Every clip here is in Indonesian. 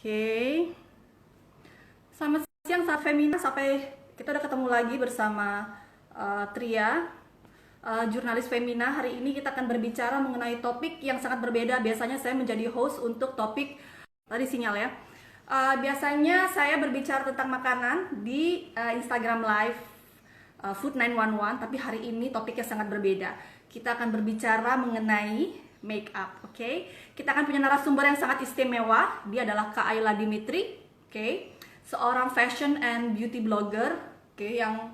Oke. Selamat siang saat Femina, sampai kita udah ketemu lagi bersama Tria, jurnalis Femina. Hari ini kita akan berbicara mengenai topik yang sangat berbeda. Biasanya saya menjadi host untuk topik tadi sinyal ya. Biasanya saya berbicara tentang makanan di Instagram Live Food 911, tapi hari ini topiknya sangat berbeda. Kita akan berbicara mengenai make up, oke? Kita akan punya narasumber yang sangat istimewa. Dia adalah Kak Ayla Dimitri, oke? Seorang fashion and beauty blogger, oke, yang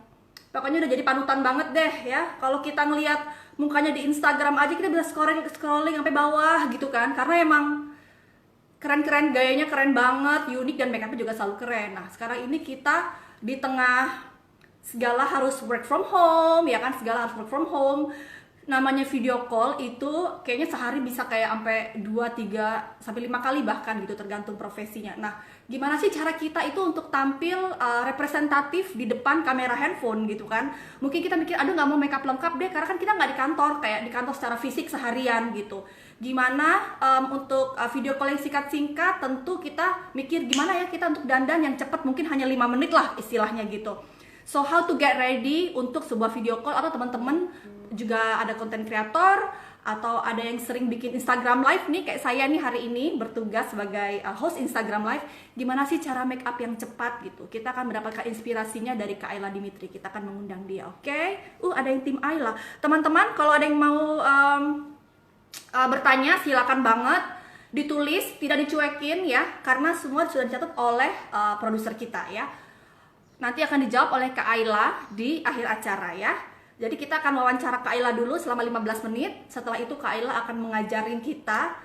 pokoknya udah jadi panutan banget deh ya. Kalau kita ngelihat mukanya di Instagram aja kita bisa scrolling sampai bawah gitu kan, karena emang keren-keren, gayanya keren banget, unik, dan make upnya juga selalu keren. Nah, sekarang ini kita di tengah segala harus work from home, ya kan, segala harus work from home. Namanya video call itu kayaknya sehari bisa kayak sampai 2, 3, sampai 5 kali bahkan gitu, tergantung profesinya. Nah, gimana sih cara kita itu untuk tampil representatif di depan kamera handphone gitu kan? Mungkin kita mikir, aduh nggak mau makeup lengkap deh, karena kan kita nggak di kantor, kayak di kantor secara fisik seharian gitu. Gimana untuk video call yang singkat-singkat, tentu kita mikir gimana ya kita untuk dandan yang cepat, mungkin hanya 5 menit lah istilahnya gitu. So how to get ready untuk sebuah video call, atau teman-teman juga ada konten kreator atau ada yang sering bikin Instagram live nih kayak saya nih hari ini bertugas sebagai host Instagram live. Gimana sih cara make up yang cepat gitu? Kita akan mendapatkan inspirasinya dari Kak Ayla Dimitri. Kita akan mengundang dia, oke? Ada yang tim Ayla. Teman-teman, kalau ada yang mau bertanya silakan banget ditulis, tidak dicuekin ya, karena semua sudah dicatat oleh produser kita ya. Nanti akan dijawab oleh Kak Ayla di akhir acara ya. Jadi kita akan wawancara Kak Ayla dulu selama 15 menit. Setelah itu Kak Ayla akan mengajarin kita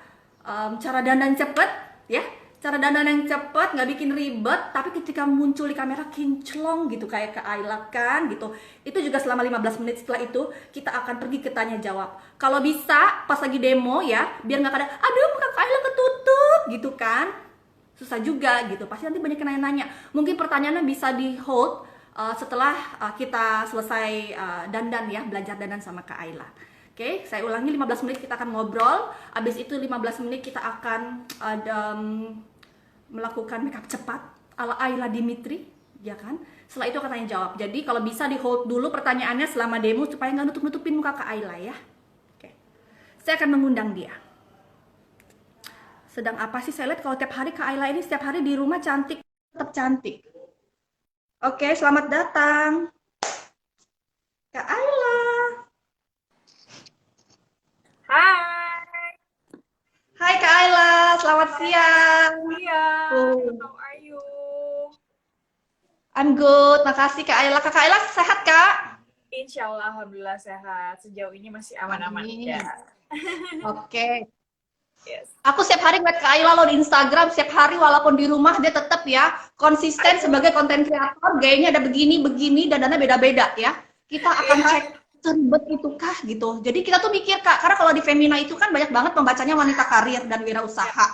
cara dandan cepet ya. Cara dandan yang cepet, nggak bikin ribet, tapi ketika muncul di kamera kinclong gitu kayak Kak Ayla kan gitu. Itu juga selama 15 menit. Setelah itu kita akan pergi ke tanya jawab. Kalau bisa pas lagi demo ya, biar nggak ada aduh muka Kak Ayla ketutup gitu kan. Susah juga gitu, pasti nanti banyak yang nanya. Mungkin pertanyaannya bisa di hold setelah kita selesai dandan ya, belajar dandan sama Kak Ayla. Oke, saya ulangi, 15 menit kita akan ngobrol. Habis itu 15 menit kita akan melakukan makeup cepat ala Ayla Dimitri, ya kan? Setelah itu akan tanya jawab. Jadi kalau bisa di hold dulu pertanyaannya selama demo supaya nggak nutup-nutupin muka Kak Ayla ya. Oke, saya akan mengundang dia. Sedang apa sih, saya lihat kalau tiap hari Kak Ayla ini setiap hari di rumah cantik, tetap cantik. Oke, selamat datang Kak Ayla. Hai. Hai Kak Ayla, selamat siang. Iya. Oh, How are you? I'm good, makasih Kak Ayla. Kak Ayla sehat Kak? Insya Allah, alhamdulillah sehat. Sejauh ini masih aman-aman Amin. aja. Oke. Yes. Aku setiap hari ngeliat Kak Ayla loh di Instagram, setiap hari walaupun di rumah dia tetap ya konsisten sebagai konten kreator, gayanya ada begini-begini, dandannya beda-beda ya. Kita akan cek seribet itu kah gitu. Jadi kita tuh mikir Kak, karena kalau di Femina itu kan banyak banget pembacanya wanita karir dan wirausaha.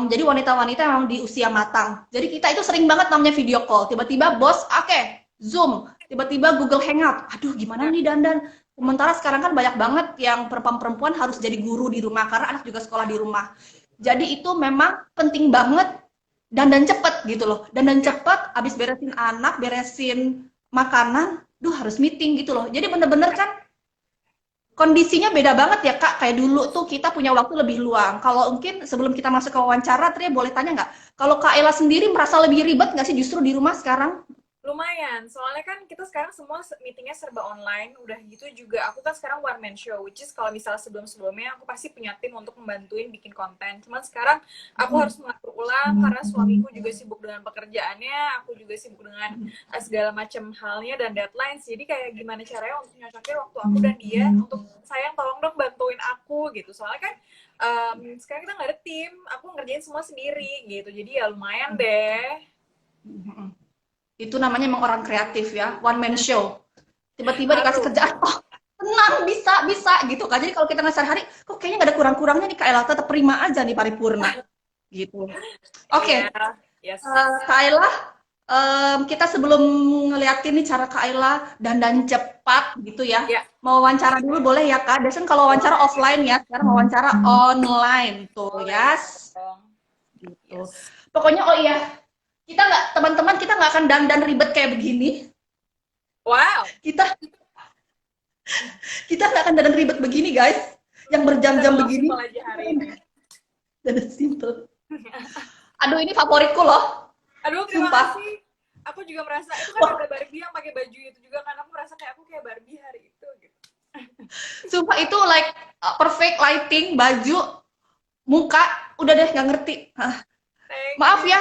Jadi wanita-wanita memang di usia matang. Jadi kita itu sering banget namanya video call. Tiba-tiba bos, oke, Zoom. Tiba-tiba Google Hangout. Aduh, gimana nih dandan? Sementara sekarang kan banyak banget yang perempuan-perempuan harus jadi guru di rumah karena anak juga sekolah di rumah. Jadi itu memang penting banget dandan cepet gitu loh. Dandan cepet, abis beresin anak, beresin makanan, harus meeting gitu loh. Jadi bener-bener kan kondisinya beda banget ya Kak. Kayak dulu tuh kita punya waktu lebih luang. Kalau mungkin sebelum kita masuk ke wawancara, Tria boleh tanya nggak? Kalau Kak Ella sendiri merasa lebih ribet nggak sih justru di rumah sekarang? Lumayan, soalnya kan kita sekarang semua meetingnya serba online. Udah gitu juga, aku kan sekarang one man show, which is kalau misalnya sebelum-sebelumnya aku pasti punya tim untuk membantuin bikin konten. Cuman sekarang aku harus mengatur ulang karena suamiku juga sibuk dengan pekerjaannya, aku juga sibuk dengan segala macam halnya dan deadlines. Jadi kayak gimana caranya untuk nyocokin waktu aku dan dia untuk sayang tolong dong bantuin aku gitu. Soalnya kan sekarang kita nggak ada tim, aku ngerjain semua sendiri gitu. Jadi ya lumayan deh. Itu namanya emang orang kreatif ya, one man show. Tiba-tiba dikasih kerjaan, oh tenang, bisa gitu kan. Jadi kalau kita nggak sehari-hari, kok kayaknya nggak ada kurang-kurangnya nih Kak Ella, tetap prima aja nih paripurna gitu. Oke. Yes. Kak Ella, kita sebelum ngeliatin nih cara Kak Ella dandan cepat gitu ya, mau wawancara dulu boleh ya Kak? Biasanya kalau wawancara offline ya, sekarang wawancara online tuh, yes. gitu. Yes. Pokoknya oh iya, teman-teman kita nggak akan dandan ribet kayak begini. Wow. Kita kita nggak akan dandan ribet begini guys, yang Kita berjam-jam bawa begini. simpel aja hari ini. Dandan simple. Aduh ini favoritku loh. Aduh, terima Sumpah. kasih. Aku juga merasa itu kan Wah, ada Barbie yang pakai baju itu juga kan, aku merasa kayak aku kayak Barbie hari itu gitu. sumpah itu like perfect lighting, baju, muka, udah deh nggak ngerti. Thank Maaf you. ya,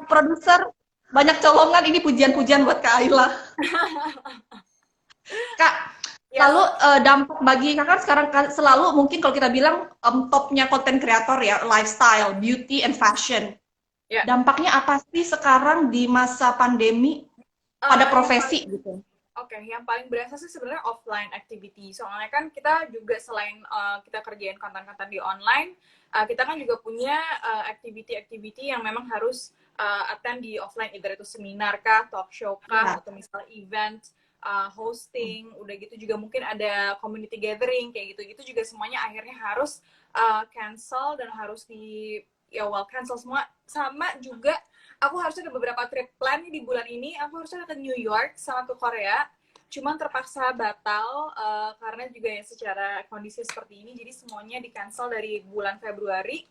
produser, banyak colongan ini pujian-pujian buat Kak Ayla. Kak, Yes. lalu dampak bagi kakak sekarang kan selalu mungkin kalau kita bilang topnya konten kreator ya, lifestyle, beauty and fashion. Ya. Dampaknya apa sih sekarang di masa pandemi pada profesi gitu? Oke, yang paling berasa sih sebenarnya offline activity. Soalnya kan kita juga selain kita kerjain konten-konten di online, kita kan juga punya activity-activity yang memang harus attend di offline, either itu seminar kah, talk show kah, atau misalnya event, hosting, udah gitu juga mungkin ada community gathering, kayak gitu-gitu juga semuanya akhirnya harus cancel dan harus cancel semua. Sama juga aku harusnya ada beberapa trip plan nih di bulan ini. Aku harusnya ke New York sama ke Korea, cuman terpaksa batal karena juga ya secara kondisi seperti ini, jadi semuanya di cancel dari bulan Februari.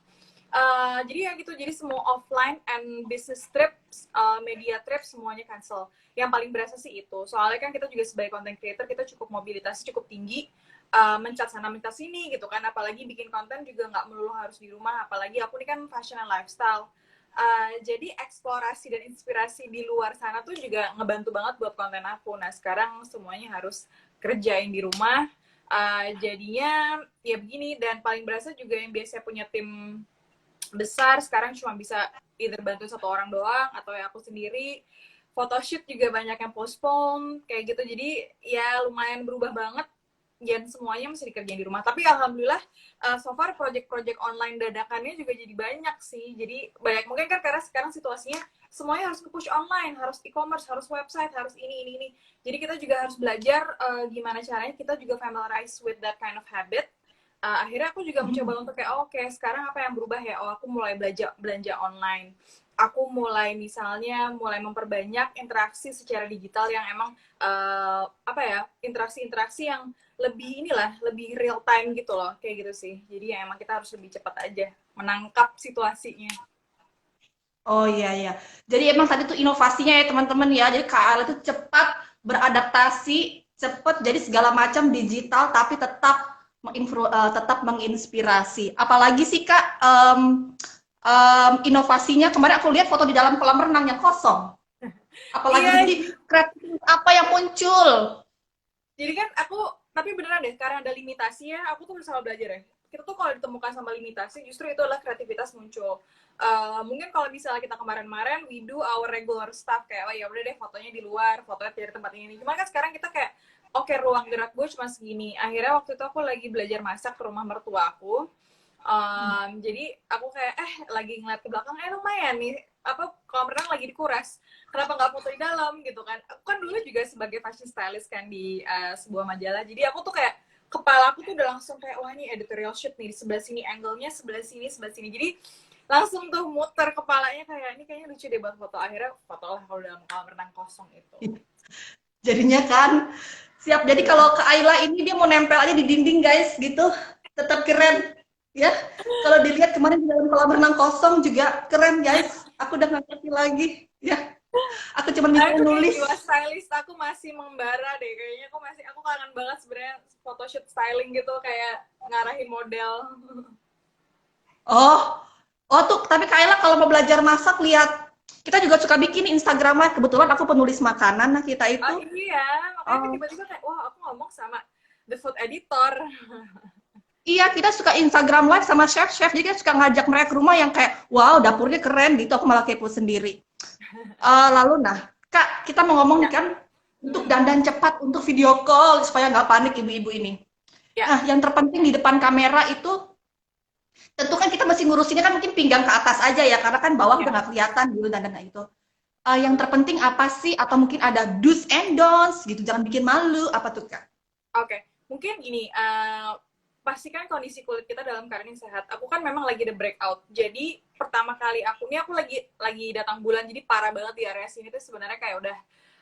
Jadi ya gitu, jadi semua offline and business trips, media trips semuanya cancel. Yang paling berasa sih itu, soalnya kan kita juga sebagai content creator kita cukup mobilitasnya cukup tinggi, mencat sana mencat sini gitu kan, apalagi bikin konten juga nggak melulu harus di rumah, apalagi aku ini kan fashion and lifestyle. Jadi eksplorasi dan inspirasi di luar sana tuh juga ngebantu banget buat konten aku. Nah sekarang semuanya harus kerjain di rumah, jadinya ya begini. Dan paling berasa juga yang biasanya punya tim besar sekarang cuma bisa either bantu satu orang doang atau ya aku sendiri. Photoshoot juga banyak yang postpone kayak gitu, jadi ya lumayan berubah banget dan semuanya mesti dikerjain di rumah. Tapi alhamdulillah so far project-project online dadakannya juga jadi banyak sih. Jadi banyak mungkin kan karena sekarang situasinya semuanya harus ke-push online, harus e-commerce, harus website, harus ini. Jadi kita juga harus belajar gimana caranya kita juga familiarize with that kind of habit. Akhirnya aku juga mencoba untuk kayak oke, sekarang apa yang berubah ya? Aku mulai belanja online. Aku mulai misalnya memperbanyak interaksi secara digital yang emang interaksi-interaksi yang lebih real time gitu loh, kayak gitu sih. Jadi ya emang kita harus lebih cepat aja menangkap situasinya. Oh iya. Jadi emang tadi tuh inovasinya ya teman-teman ya. Jadi KL itu cepat beradaptasi, cepat jadi segala macam digital tapi tetap menginspirasi. Apalagi sih Kak inovasinya kemarin aku lihat foto di dalam kolam renang yang kosong. Apalagi Iya. jadi kreatif apa yang muncul? Jadi kan tapi beneran deh, karena ada limitasi ya, aku tuh berusaha belajar ya. Kita tuh kalau ditemukan sama limitasi, justru itu adalah kreativitas muncul. Mungkin kalau misalnya kita kemarin-kemarin, we do our regular stuff, kayak, oh ya udah deh fotonya di luar, fotonya dari tempat ini. Cuma kan sekarang kita kayak, oke, ruang gerak gue cuma segini. Akhirnya waktu itu aku lagi belajar masak ke rumah mertua aku. Jadi aku kayak lagi ngeliat ke belakang, lumayan nih kolam renang lagi dikuras, kenapa nggak foto di dalam gitu kan. Aku kan dulu juga sebagai fashion stylist kan di sebuah majalah, jadi aku tuh kayak kepala aku tuh udah langsung kayak wah ini editorial shoot nih, di sebelah sini angle-nya, sebelah sini, jadi langsung tuh muter kepalanya kayak ini kayaknya lucu deh buat foto. Akhirnya foto lah kalau dalam kolam renang kosong itu. Jadinya kan siap. Jadi kalau ke Ayla ini dia mau nempel aja di dinding guys gitu, tetap keren. Ya, kalau dilihat kemarin di dalam kolam renang kosong juga keren guys. Aku udah nggak ngerti lagi. Ya, aku cuma bisa nulis. Jiwa stylist aku masih membara deh. Kayaknya aku kangen banget sebenarnya photoshoot styling gitu, kayak ngarahin model. Oh tuh. Tapi Kayla kalau mau belajar masak lihat. Kita juga suka bikin Instagram Live. Kebetulan aku penulis makanan. Nah kita itu. Oh iya, makanya tiba-tiba kayak wah aku ngomong sama the food editor. Iya, kita suka Instagram Live sama chef-chef, jadi kita suka ngajak mereka ke rumah yang kayak, wow, dapurnya keren gitu, aku malah kepo sendiri. Lalu, Kak, kita mau ngomong kan, untuk dandan cepat, untuk video call, supaya nggak panik ibu-ibu ini. Ya. Nah, yang terpenting di depan kamera itu, tentu kan kita masih ngurusinnya kan mungkin pinggang ke atas aja ya, karena kan bawah udah nggak kelihatan dulu dandan itu. Yang terpenting apa sih, atau mungkin ada do's and don'ts gitu, jangan bikin malu, apa tuh Kak? Oke. Mungkin gini, pastikan kondisi kulit kita dalam keadaan yang sehat. Aku kan memang lagi ada breakout. Jadi pertama kali aku lagi datang bulan, jadi parah banget di area sini tuh sebenarnya kayak udah,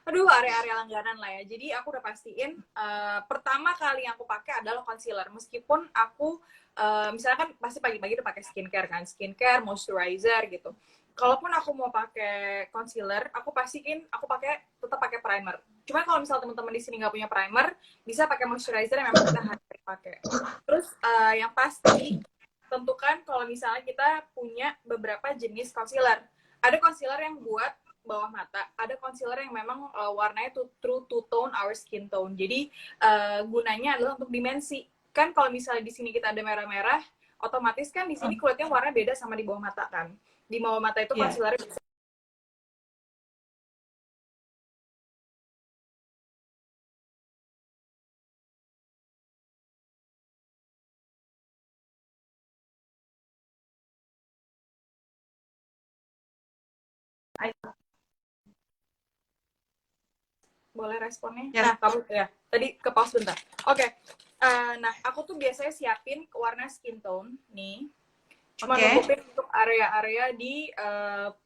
aduh, area-area langganan lah ya. Jadi aku udah pastiin pertama kali yang aku pakai adalah concealer. Meskipun aku misalnya kan pasti pagi-pagi udah pakai skincare kan, skincare, moisturizer gitu. Kalaupun aku mau pakai concealer, aku pastiin aku tetap pakai primer. Cuma kalau misal teman-teman di sini nggak punya primer, bisa pakai moisturizer yang memang kita harus pakai. Terus yang pasti tentukan kalau misalnya kita punya beberapa jenis concealer. Ada concealer yang buat bawah mata, ada concealer yang memang warnanya true to tone our skin tone. Jadi gunanya adalah untuk dimensi. Kan kalau misalnya di sini kita ada merah-merah, otomatis kan di sini kulitnya warna beda sama di bawah mata kan. Di bawah mata itu concealer bisa. Boleh responnya? Ya. Nah, kamu ya. Tadi ke pause bentar. Oke. Nah, aku tuh biasanya siapin warna skin tone nih. Cuma nutupin untuk area-area di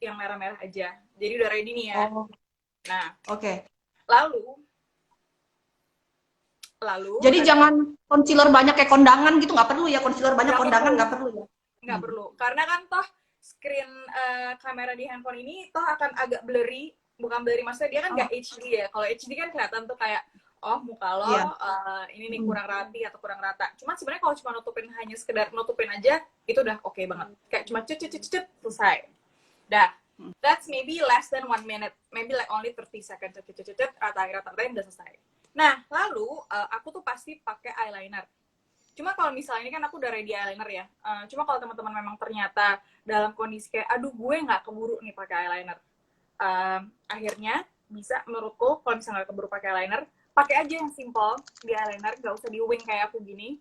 yang merah-merah aja. Jadi udah ready nih ya. Nah, lalu jadi jangan concealer banyak kayak kondangan gitu, nggak perlu ya, concealer banyak kondangan nggak perlu ya. Nggak perlu, karena kan toh screen kamera di handphone ini toh akan agak blurry, bukan blurry maksudnya dia kan nggak HD ya. Kalau HD kan kelihatan tuh kayak oh muka lo ini nih kurang rapi atau kurang rata. Cuma sebenarnya kalau cuma nutupin, hanya sekedar nutupin aja itu udah oke banget. Kayak cuma cut selesai. Dah. That's maybe less than 1 minute, maybe like only 30 seconds, ratain udah selesai. Nah, lalu aku tuh pasti pakai eyeliner. Cuma kalau misalnya ini kan aku udah ready eyeliner ya. Cuma kalau teman-teman memang ternyata dalam kondisi kayak, aduh gue nggak keburu nih pakai eyeliner. Akhirnya bisa menurutku kalau misalnya nggak keburu pakai eyeliner, pakai aja yang simple di eyeliner, nggak usah di wing kayak aku gini.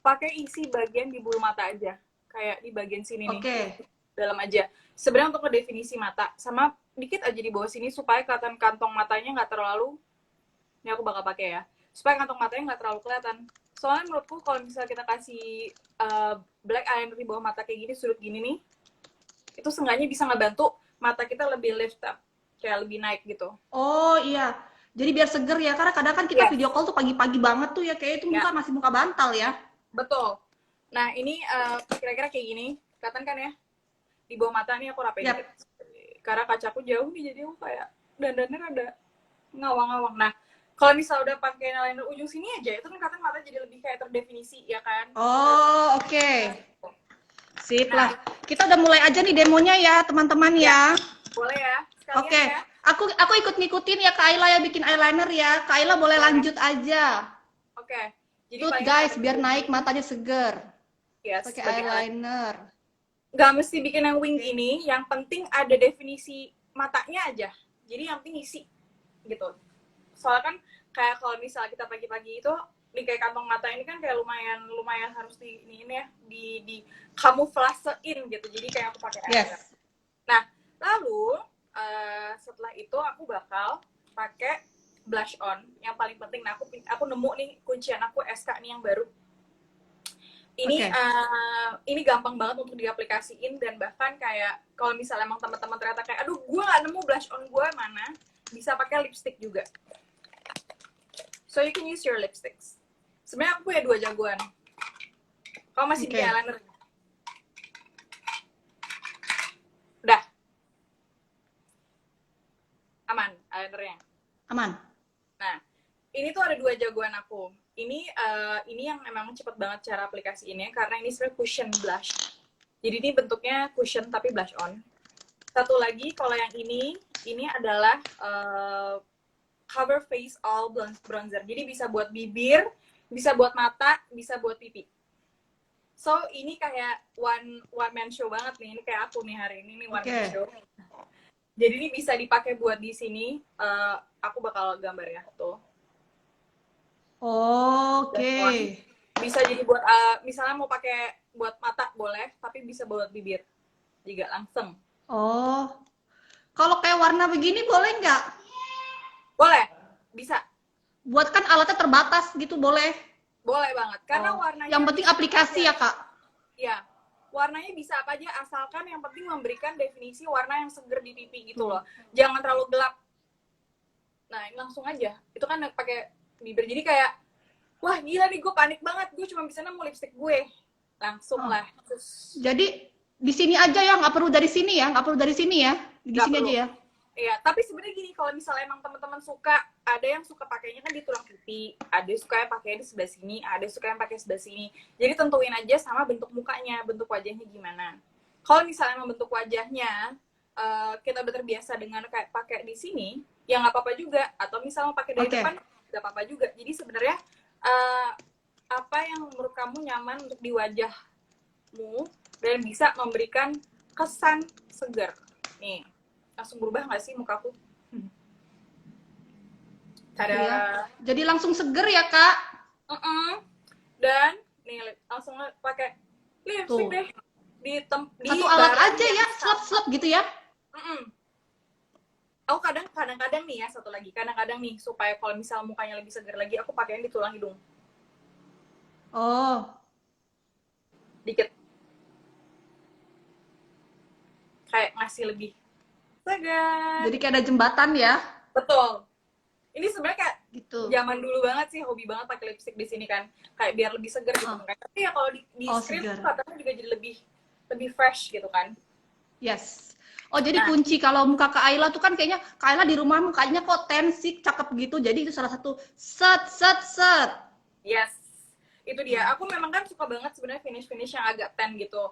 Pakai isi bagian di bulu mata aja, kayak di bagian sini nih, dalam aja. Sebenarnya untuk ngedefinisi mata, sama dikit aja di bawah sini supaya kelihatan kantong matanya nggak terlalu. Ini aku bakal pakai ya, supaya kantong matanya nggak terlalu kelihatan. Soalnya menurutku kalau misalnya kita kasih black eyeliner di bawah mata kayak gini, sudut gini nih, itu seenggaknya bisa ngebantu mata kita lebih lift up, kayak lebih naik gitu. Oh iya, jadi biar seger ya, karena kadang kan kita video call tuh pagi-pagi banget tuh ya, kayak itu muka masih muka bantal ya. Betul. Nah ini kira-kira kayak gini, kelihatan kan ya? Di bawah mata nih aku rapain dikit. Karena kacaku jauh nih, jadi aku kayak dandannya ada ngawang-ngawang. Nah, kalau misal udah pakai eyeliner ujung sini aja, itu kan kelihatan mata jadi lebih kayak terdefinisi, ya kan? Oh, Sip lah. Kita udah mulai aja nih demonya ya, teman-teman ya. Boleh ya. Oke. Ya. Aku ikut ngikutin ya Kak Ayla ya, bikin eyeliner ya. Kak Ayla boleh lanjut aja. Oke. Jadi guys, biar naik matanya seger. Pakai eyeliner. Gak mesti bikin yang wing ini, yang penting ada definisi matanya aja. Jadi yang penting isi gitu. Soalnya kan kayak kalau misalnya kita pagi-pagi itu di kayak kantong mata ini kan kayak lumayan harus ini ya, di kamuflasein gitu. Jadi kayak aku pakai eyeliner. Nah, lalu setelah itu aku bakal pakai blush on yang paling penting. Nah, aku nemu nih kuncian aku SK nih yang baru. Ini gampang banget untuk diaplikasiin, dan bahkan kayak kalau misalnya emang teman-teman ternyata kayak aduh gue nggak nemu blush on gue mana, bisa pakai lipstick juga. So you can use your lipsticks. Sebenarnya aku punya 2 jagoan. Kamu masih bikin eyeliner? Udah. Aman eyelinernya? Aman. Nah, ini tuh ada 2 jagoan aku. Ini yang emang cepet banget cara aplikasi ini, karena ini sebenarnya cushion blush. Jadi ini bentuknya cushion tapi blush on. Satu lagi, kalau yang ini adalah cover face all bronzer. Jadi bisa buat bibir, bisa buat mata, bisa buat pipi. So ini kayak one man show banget nih. Ini kayak aku nih hari ini nih one man show. Jadi ini bisa dipakai buat di sini. Aku bakal gambar ya tuh. Bisa jadi buat misalnya mau pakai buat mata boleh, tapi bisa buat bibir juga langsung. Kalau kayak warna begini boleh nggak? Boleh, bisa. Buat kan alatnya terbatas gitu, boleh? Boleh banget. Karena Oh, warnanya yang penting bisa apa aplikasi aja. ya Kak. Ya, warnanya bisa apa aja asalkan yang penting memberikan definisi warna yang seger di pipi gitu loh. Jangan terlalu gelap. Nah, ini langsung aja. Itu kan pakai bibir. Jadi kayak, wah gila nih gue panik banget. Gue cuma bisa nemu lipstick gue. Langsung lah. Terus, Jadi di sini aja ya, nggak perlu dari sini ya, nggak perlu dari sini ya, di nggak sini perlu. aja ya. Iya, tapi sebenarnya gini, kalau misalnya emang teman-teman suka, ada yang suka pakainya kan di tulang pipi, ada yang suka yang pakai di sebelah sini, ada yang suka yang pakai sebelah sini. Jadi tentuin aja sama bentuk mukanya, bentuk wajahnya gimana. Kalau misalnya emang bentuk wajahnya kita udah terbiasa dengan kayak pakai di sini, ya nggak apa-apa juga. Atau misalnya pakai dari Oke. depan, nggak apa-apa juga. Jadi sebenarnya eh, apa yang menurut kamu nyaman untuk di wajahmu dan bisa memberikan kesan segar. Nih, langsung berubah nggak sih mukaku? Tada. Iya. Jadi langsung seger ya Kak. Dan nih langsung pakai lipstick Tuh. deh di Satu alat barang aja yang ya, sama. slap-slap gitu ya. Aku kadang-kadang nih ya, satu lagi, kadang-kadang nih supaya kalau misal mukanya lebih segar lagi, aku pakaiin di tulang hidung Oh, dikit, kayak ngasih lebih segar. jadi kayak ada jembatan ya, Betul. Ini sebenarnya kayak gitu. zaman dulu banget sih, hobi banget pakai lipstick di sini kan, kayak biar lebih segar gitu kan. Tapi ya kalau di Oh, screen segar. katanya juga jadi lebih fresh gitu kan. Yes. Oh, jadi Nah, kunci kalau muka Kak Ayla tuh kan kayaknya Kak Ayla di rumah mukanya kok tensik, cakep gitu. Jadi itu salah satu set set set. yes, itu dia. Aku memang kan suka banget sebenarnya finish yang agak tan gitu.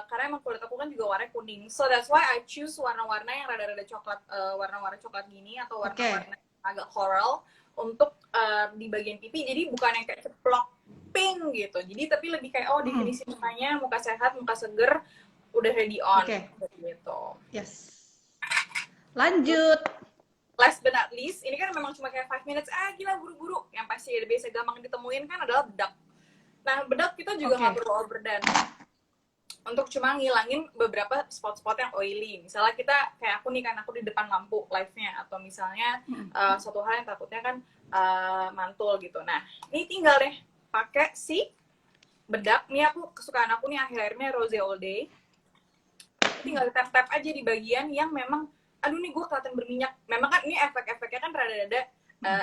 Karena emang kulit aku kan juga warnanya kuning. So that's why I choose warna-warna yang rada-rada coklat, warna-warna coklat gini atau warna-warna agak coral untuk di bagian pipi. Jadi bukan yang kayak ceplok pink gitu. Jadi tapi lebih kayak definisi mukanya, muka sehat, muka seger, udah ready on gitu. Yes. Lanjut. Last but not least, ini kan memang cuma kayak 5 minutes, gila buru-buru. Yang pasti biasa gampang ditemuin kan adalah bedak. Nah, bedak kita juga nggak perlu overdone. Untuk cuma ngilangin beberapa spot-spot yang oily. Misalnya kita, kayak aku nih kan, aku di depan lampu live-nya. Atau misalnya suatu hal yang takutnya kan mantul gitu. Nah, ini tinggal deh pakai si bedak. Ini aku, kesukaan aku nih akhir-akhirnya Rose All Day. Tinggal tap-tap aja di bagian yang memang aduh nih gue kelihatan berminyak. Memang kan ini efek-efeknya kan rada-rada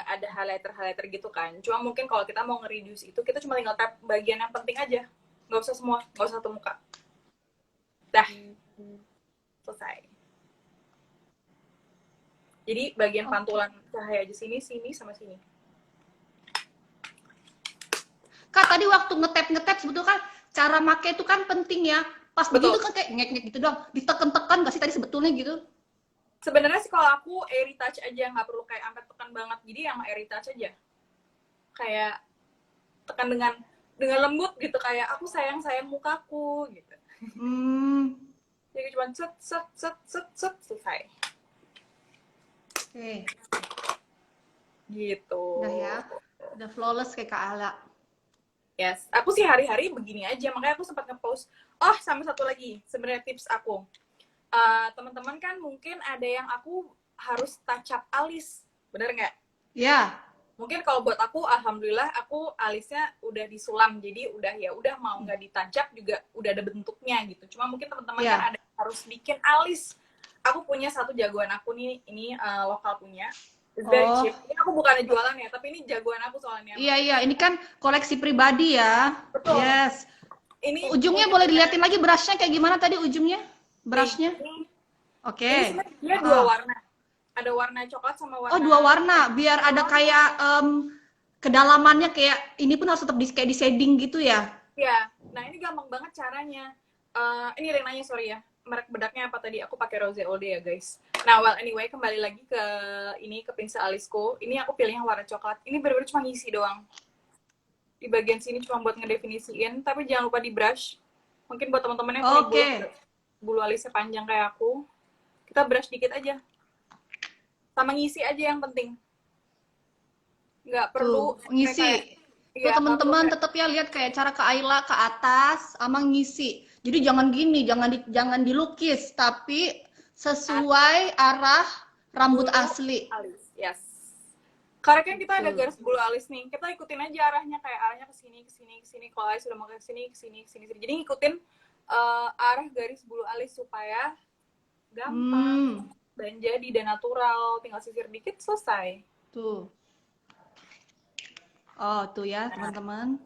ada highlighter gitu kan. Cuma mungkin kalau kita mau nge-reduce itu, kita cuma tinggal tap bagian yang penting aja. Nggak usah semua, nggak usah satu muka. Dah. Selesai. Jadi bagian pantulan cahaya aja sini, sama sini. Kak, tadi waktu ngetap sebetulnya kan cara make itu kan penting ya. Pas begitu kan kayak ngek-ngek gitu doang. Ditekan-tekan nggak sih tadi sebetulnya gitu? Sebenarnya sih kalau aku airy touch aja, nggak perlu kayak sampai tekan banget. Jadi yang airy touch aja. Kayak tekan dengan lembut gitu, kayak aku sayang mukaku gitu. Jadi cuma set selesai. Oke. Gitu. Udah ya. Udah flawless kayak Kak Ala. Yes, aku sih hari-hari begini aja, makanya aku sempat nge-post. Oh, sama satu lagi, sebenarnya tips aku. Teman-teman kan mungkin ada yang aku harus touch up alis, bener nggak? Ya. Mungkin kalau buat aku, alhamdulillah aku alisnya udah disulam, jadi udah mau nggak ditouch up juga udah ada bentuknya gitu. Cuma mungkin teman-teman kan ada yang harus bikin alis. Aku punya satu jagoan aku nih, ini lokal punya. It's very cheap. Ini aku bukannya jualan ya, tapi ini jagoan aku soalnya. Iya, ini kan koleksi pribadi ya. Betul. Yes. Ini ujungnya boleh dilihatin lagi brushnya kayak gimana tadi ujungnya? Brushnya? Oke. Ini dua warna. Ada warna coklat sama warna. Oh, dua warna. Biar ada kayak kedalamannya kayak ini pun harus tetap kayak di shading gitu ya? Iya. Nah, ini gampang banget caranya. Ini ada yang nanya, sorry ya. Merek bedaknya apa tadi? Aku pakai Rose All Day ya, guys. Nah, well anyway, kembali lagi ke pinsel alisku. Ini aku pilih yang warna coklat. Ini bener-bener cuma ngisi doang. Di bagian sini cuma buat ngedefinisiin, tapi jangan lupa di brush. Mungkin buat teman-teman yang punya bulu alisnya panjang kayak aku, kita brush dikit aja. Sama ngisi aja yang penting. Nggak perlu ngisi. Tuh teman-teman tetap ya lihat kayak cara Kak Ayla ke atas sama ngisi. Jadi jangan gini, jangan dilukis, tapi sesuai arah rambut asli. Alis, yes. Karena kan kita ada Betul. garis bulu alis nih, kita ikutin aja arahnya, kayak arahnya ke sini, ke sini, ke sini. Kalau alis sudah mau ke sini, ke sini, ke sini. Jadi ngikutin arah garis bulu alis supaya gampang dan jadi dan natural. Tinggal sisir dikit, selesai. Tuh. Oh, tuh ya, teman-teman.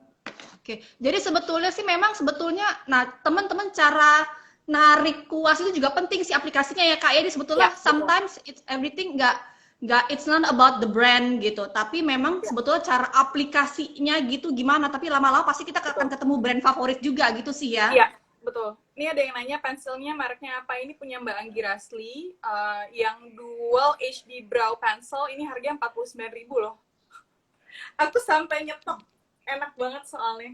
Oke. Jadi sebetulnya, nah, teman-teman cara narik kuas itu juga penting sih aplikasinya ya, Kak. Jadi sebetulnya Ya, betul. sometimes it's everything it's not about the brand gitu. Tapi memang sebetulnya cara aplikasinya gitu gimana, tapi lama-lama pasti kita akan ketemu brand favorit juga gitu sih ya. Iya, betul. Ini ada yang nanya pensilnya mereknya apa? Ini punya Mbak Anggi Rasli, yang Dual HD Brow Pencil. Ini harganya 49.000 loh. Aku sampai nyetok. Enak banget soalnya.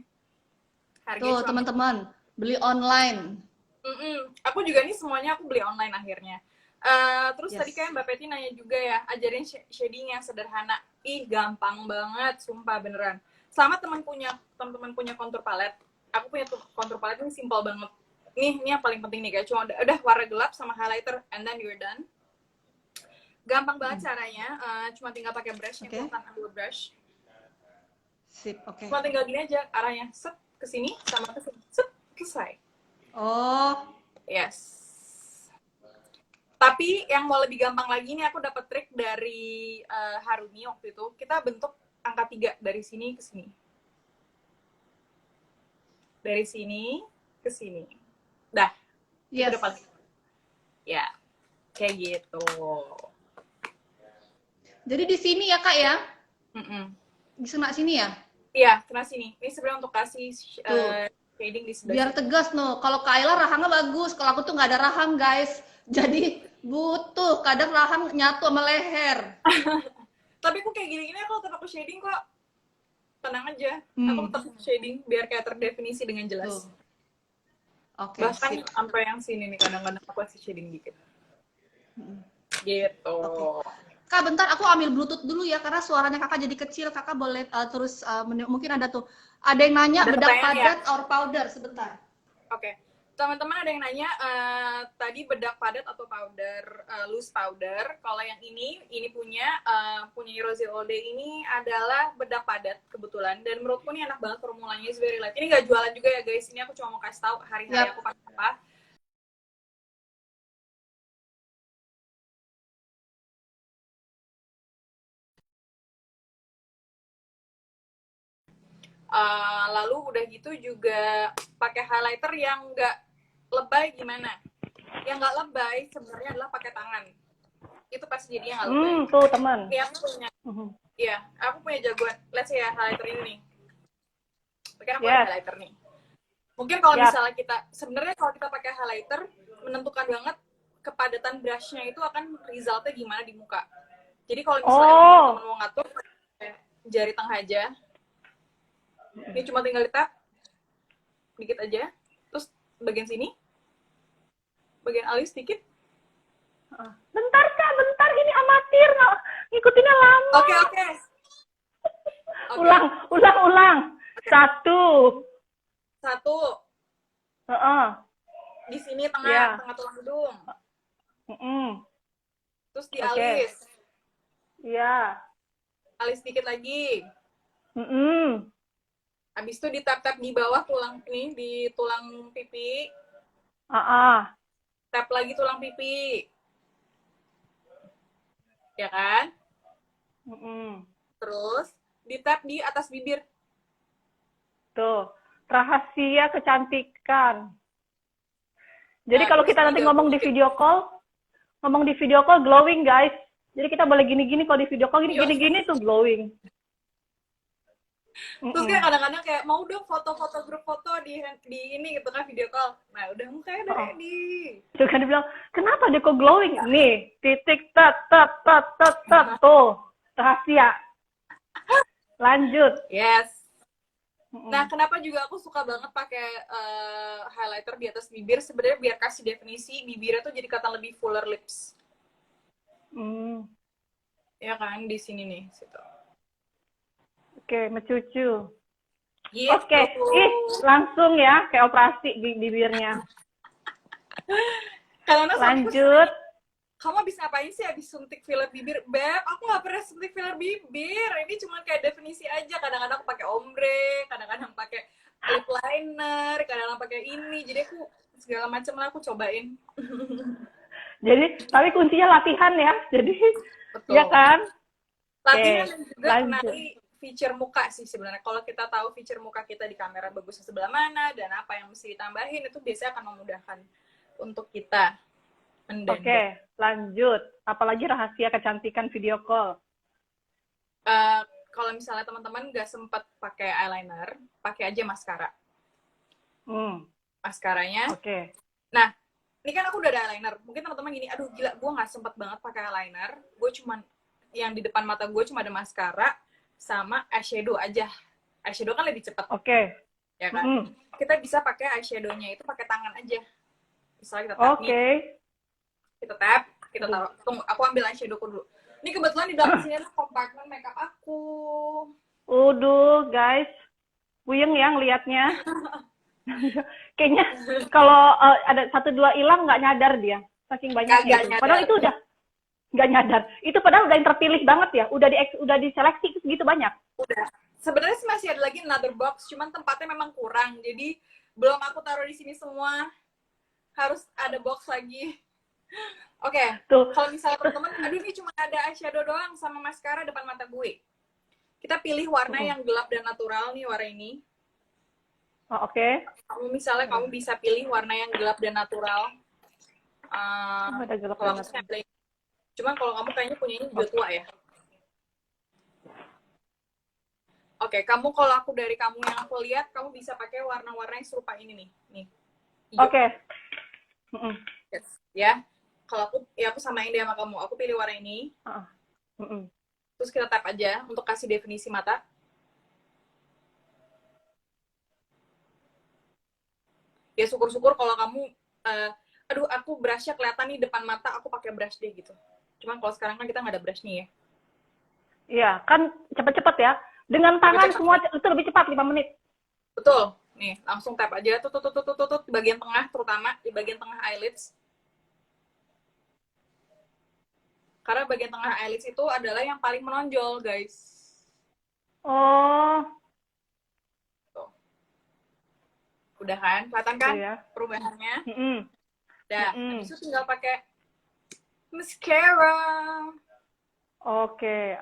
Tuh, teman-teman, beli online. Aku juga nih semuanya aku beli online akhirnya. Terus Yes. tadi kayak Mbak Peti nanya juga ya, ajarin shading yang sederhana. Ih, gampang banget, sumpah beneran. Sama teman-teman punya kontur palet. Aku punya kontur palet ini simpel banget. Ini yang paling penting nih, kayak cuma udah warna gelap sama highlighter, and then you're done. Gampang banget caranya, cuma tinggal pakai brush, yang ambil brush. Sip, oke. Cuma tinggal gini aja, arahnya set ke sini sama ke sini, set, selesai. Oh, Yes. Tapi yang mau lebih gampang lagi nih, aku dapat trik dari Harumi waktu itu. Kita bentuk angka 3 dari sini ke sini. Dari sini ke sini. Dah. yes. Itu udah paling. Ya, kayak gitu. Jadi di sini ya, Kak ya? Di sebelah sini ya? Iya, kena sini. Ini sebenarnya untuk kasih shading di sebelah biar sini. tegas no. Kalau Kayla rahangnya bagus, kalau aku tuh nggak ada rahang guys. Jadi butuh kadang rahang nyatu sama leher. Tapi aku kayak gini-gini aku tetap aku shading kok. Tenang aja. Aku tetap shading biar kayak terdefinisi dengan jelas. Oke. Bahkan sampai yang sini nih kadang-kadang aku kasih shading dikit. Gitu. Kak, bentar aku ambil bluetooth dulu ya karena suaranya kakak jadi kecil. Kakak boleh terus mungkin ada tuh. Ada yang nanya Ada bedak pertanyaan padat or powder sebentar. Oke. Teman-teman ada yang nanya tadi bedak padat atau powder, loose powder. Kalau yang ini punya Rosy Olde ini adalah bedak padat kebetulan, dan menurutku ini enak banget formulanya, is very light. Ini nggak jualan juga ya guys, ini aku cuma mau kasih tahu hari-hari aku pakai apa. Lalu udah gitu juga pakai highlighter yang nggak lebay. Gimana? Yang nggak lebay sebenarnya adalah pakai tangan. Itu pasti jadinya nggak lebay. Tuh teman. Ini aku punya, ya aku punya jagoan. Let's say ya highlighter ini nih. Pakai aku pakai highlighter nih. Mungkin kalau misalnya kita, sebenarnya kalau kita pakai highlighter menentukan banget kepadatan brushnya itu akan resultnya gimana di muka. Jadi kalau misalnya teman-teman mau ngatur jari tengah aja. Ini cuma tinggal di tap dikit aja, terus bagian sini, bagian alis dikit. Bentar Kak, bentar, ini amatir, ngikutinnya lama. Oke. Ulang. Satu. Di sini tengah tulang hidung. Terus di alis. Iya. Alis dikit lagi. Habis itu ditap-tap di bawah tulang ini, di tulang pipi. Tap lagi tulang pipi. Ya kan? Terus ditap di atas bibir. Tuh, rahasia kecantikan. Jadi kalau kita nanti ngomong di video call glowing guys. Jadi kita boleh gini-gini, kalau di video call gini-gini tuh glowing. Terus kayak kadang-kadang kayak mau dong foto-foto grup foto di ini gitu kan, video call. Nah udah mukanya udah ready. Terus kan dibilang, kenapa dia kok glowing? Nih, titik tat tuh rahasia. Lanjut. Yes. Nah kenapa juga aku suka banget pakai highlighter di atas bibir, sebenarnya biar kasih definisi bibirnya tuh jadi kelihatan lebih fuller lips. Ya kan, di sini nih situ. Oke, mencucu. Gitu. Oke, langsung ya kayak operasi bibirnya. Karena lanjut. kamu habis ngapain sih habis suntik filler bibir? Beb, aku nggak pernah suntik filler bibir. Ini cuma kayak definisi aja. Kadang-kadang aku pakai ombre, kadang-kadang pakai lip liner, kadang-kadang pakai ini. Jadi aku segala macam lah aku cobain. Jadi, tapi kuncinya latihan ya. Jadi, Betul. ya kan? Latihan Oke, dan juga lanjut. kenali feature muka sih sebenarnya. Kalau kita tahu feature muka kita di kamera bagusnya sebelah mana dan apa yang mesti ditambahin, itu biasanya akan memudahkan untuk kita mendandan. Oke, lanjut. Apalagi rahasia kecantikan video call. Kalau misalnya teman-teman nggak sempat pakai eyeliner, pakai aja maskara. Maskaranya. Oke. Nah, ini kan aku udah ada eyeliner. Mungkin teman-teman gini, aduh gila, gue nggak sempat banget pakai eyeliner. Gue cuman yang di depan mata gue cuma ada maskara sama eyeshadow aja. Eyeshadow kan lebih cepat, Oke. ya kan? Kita bisa pakai eyeshadownya itu pakai tangan aja. Misalnya kita tap nih, Oke. kita tap, kita taruh. Tunggu, aku ambil eyeshadowku dulu. Ini kebetulan di belakang sini ada kompartemen makeup aku. Udah, guys. Puyeng ya ngeliatnya. Kayaknya kalau ada 1-2 hilang nggak nyadar dia. Saking banyaknya Nggak itu. nyadar. Padahal itu udah nggak nyadar. Itu padahal udah yang terpilih banget ya. Udah diseleksi segitu banyak. Udah. Sebenarnya sih masih ada lagi another box, cuman tempatnya memang kurang. Jadi belum aku taruh di sini semua. Harus ada box lagi. Oke. Tuh. Kalau misalnya teman-teman, aduh ini cuma ada eyeshadow doang sama maskara depan mata gue. Kita pilih warna yang gelap dan natural nih, warna ini. Oh, oke. Kamu bisa pilih warna yang gelap dan natural. Ada gelap Kalau banget. aku cuman kalau kamu kayaknya punya ini juga tua ya. Oke, kalau aku dari kamu yang aku lihat, kamu bisa pakai warna-warna yang serupa ini nih. Nih. Oke. Yes. Ya. Kalau aku samain deh sama kamu. Aku pilih warna ini. Terus kita tap aja untuk kasih definisi mata. Ya syukur-syukur kalau kamu, aduh aku brushnya kelihatan nih depan mata, aku pakai brush deh gitu. Cuman kalau sekarang kan kita nggak ada brush nih ya. Iya, kan cepet-cepet ya. Dengan tangan Cepet-cepet. semua itu lebih cepat 5 menit. Betul. Nih, langsung tap aja tuh di bagian tengah, terutama di bagian tengah eyelids. Karena bagian tengah eyelids itu adalah yang paling menonjol, guys. Oh. Tuh. Udah kan? Kelihatan kan Iya. perubahannya? Dah. Habis itu tinggal pakai mascara. Oke.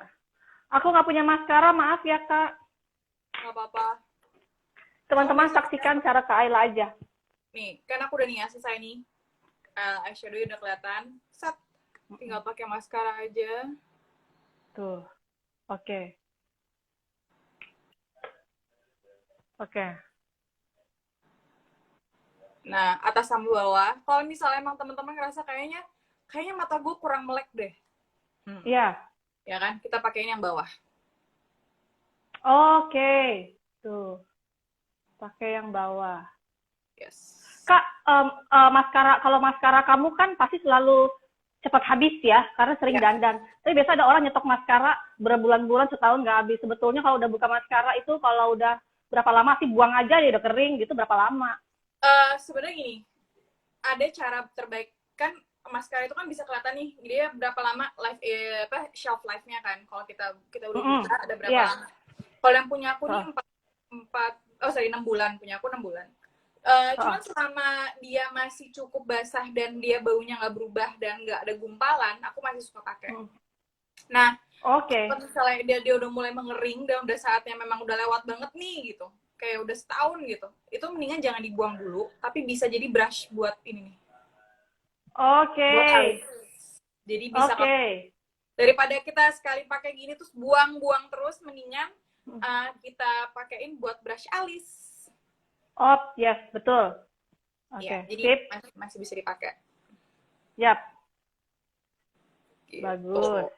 Aku nggak punya maskara, maaf ya, Kak. Nggak apa-apa. Teman-teman saksikan cara Kak Ayla aja. Nih, kan aku udah nih selesai nih. Eyeshadow udah kelihatan. Set. Tinggal pakai maskara aja. Tuh. Oke. Oke. Nah, atas sama bawah. Kalau misalnya emang teman-teman ngerasa kayaknya mata gue kurang melek deh. Iya. Ya kan? Kita pakai ini yang bawah. Oke. Tuh. Pakai yang bawah. Yes. Kak, kalau maskara kamu kan pasti selalu cepat habis ya, karena sering dandan. Tapi biasa ada orang nyetok maskara berbulan-bulan, setahun nggak habis. Sebetulnya kalau udah buka maskara itu, kalau udah berapa lama sih, buang aja dia udah kering gitu, berapa lama? Sebenarnya gini, ada cara terbaik. Kan maskara itu kan bisa kelihatan nih, dia berapa lama shelf life-nya kan. Kalau kita udah buka, ada berapa lama. Kalau yang punya aku nih 6 bulan. Punya aku 6 bulan. Cuman selama dia masih cukup basah dan dia baunya nggak berubah dan nggak ada gumpalan, aku masih suka pakai. Nah, kalau misalnya dia udah mulai mengering dan udah saatnya memang udah lewat banget nih gitu, kayak udah setahun gitu, itu mendingan jangan dibuang dulu, tapi bisa jadi brush buat ini nih. Buat alis. Jadi bisa daripada kita sekali pakai gini terus buang-buang terus, mendingan kita pakein buat brush alis. Oh, yes, betul. Ya, jadi masih bisa dipakai. Yap. Gitu. Bagus.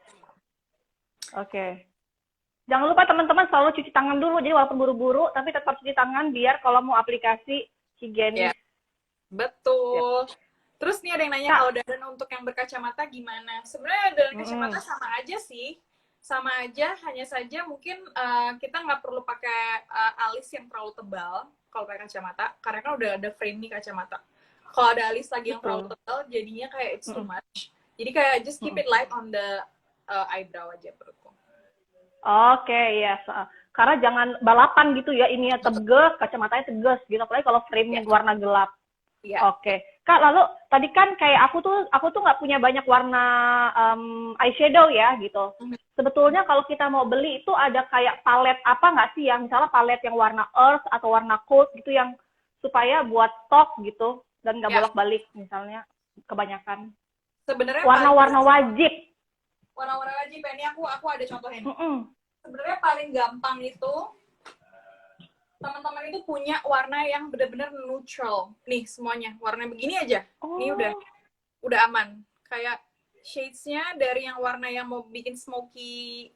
Oke. Jangan lupa teman-teman selalu cuci tangan dulu. Jadi walaupun buru-buru, tapi tetap cuci tangan biar kalau mau aplikasi higienis. Betul. Terus nih ada yang nanya kalau dandan untuk yang berkacamata gimana? Sebenarnya dandan kacamata sama aja sih. Sama aja, hanya saja mungkin kita nggak perlu pakai alis yang terlalu tebal kalau pakai kacamata, karena kan udah ada frame nih kacamata. Kalau ada alis lagi yang terlalu tebal, jadinya kayak it's too much. Jadi kayak just keep it light on the eyebrow aja menurutku. Oke, yes. Karena jangan balapan gitu ya, ininya Betul. tegas, kacamatanya tegas gitu, apalagi kalau frame-nya Ya. warna gelap. Iya. Oke. Kak, lalu tadi kan kayak aku tuh nggak punya banyak warna eyeshadow ya gitu. Mhm. Sebetulnya kalau kita mau beli itu ada kayak palet apa nggak sih, yang misalnya palet yang warna earth atau warna cold gitu, yang supaya buat stok gitu dan nggak Ya. bolak-balik misalnya kebanyakan. Sebenarnya paling Warna-warna basic, wajib. warna-warna wajib ini aku ada contohnya. Mm-mm. Sebenarnya paling gampang itu teman-teman itu punya warna yang benar-benar neutral. Nih semuanya warna begini aja. Ini udah aman. Kayak shades-nya dari yang warna yang mau bikin smoky